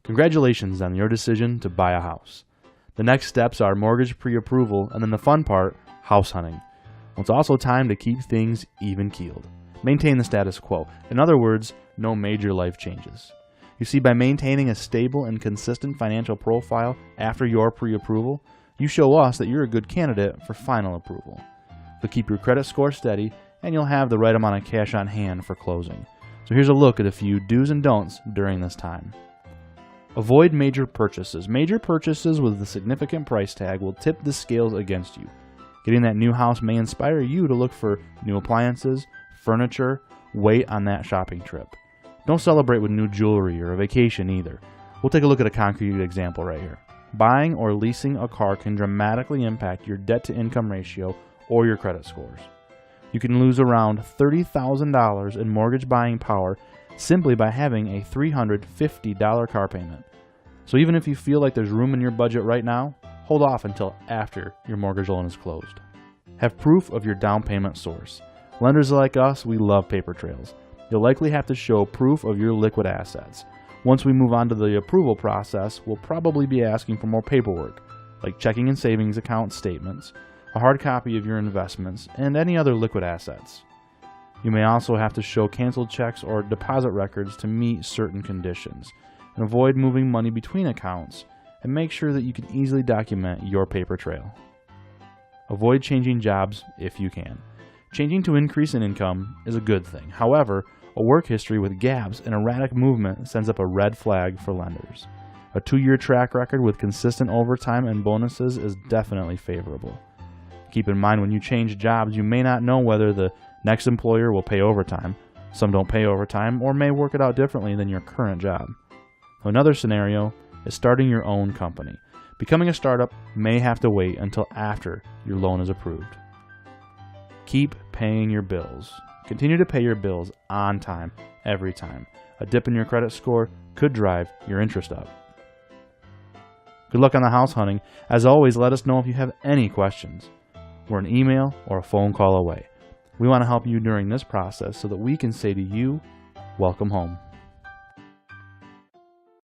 Congratulations on your decision to buy a house. The next steps are mortgage pre-approval, and then the fun part, house hunting. Well, it's also time to keep things even-keeled. Maintain the status quo. In other words, no major life changes. You see, by maintaining a stable and consistent financial profile after your pre-approval, you show us that you're a good candidate for final approval. You'll keep your credit score steady, and you'll have the right amount of cash on hand for closing. So here's a look at a few do's and don'ts during this time. Avoid major purchases. Major purchases with a significant price tag will tip the scales against you. Getting that new house may inspire you to look for new appliances, furniture, wait on that shopping trip. Don't celebrate with new jewelry or a vacation either. We'll take a look at a concrete example right here. Buying or leasing a car can dramatically impact your debt-to-income ratio or your credit scores. You can lose around $30,000 in mortgage buying power simply by having a $350 car payment. So even if you feel like there's room in your budget right now, hold off until after your mortgage loan is closed. Have proof of your down payment source. Lenders like us, we love paper trails. You'll likely have to show proof of your liquid assets. Once we move on to the approval process, we'll probably be asking for more paperwork, like checking and savings account statements, a hard copy of your investments, and any other liquid assets. You may also have to show canceled checks or deposit records to meet certain conditions, and avoid moving money between accounts, and make sure that you can easily document your paper trail. Avoid changing jobs if you can. Changing to increase in income is a good thing. However, a work history with gaps and erratic movement sends up a red flag for lenders. A 2-year track record with consistent overtime and bonuses is definitely favorable. Keep in mind, when you change jobs, you may not know whether the next employer will pay overtime. Some don't pay overtime or may work it out differently than your current job. Another scenario is starting your own company. Becoming a startup may have to wait until after your loan is approved. Keep paying your bills. Continue to pay your bills on time, every time. A dip in your credit score could drive your interest up. Good luck on the house hunting. As always, let us know if you have any questions. We're an email or a phone call away. We want to help you during this process so that we can say to you, welcome home.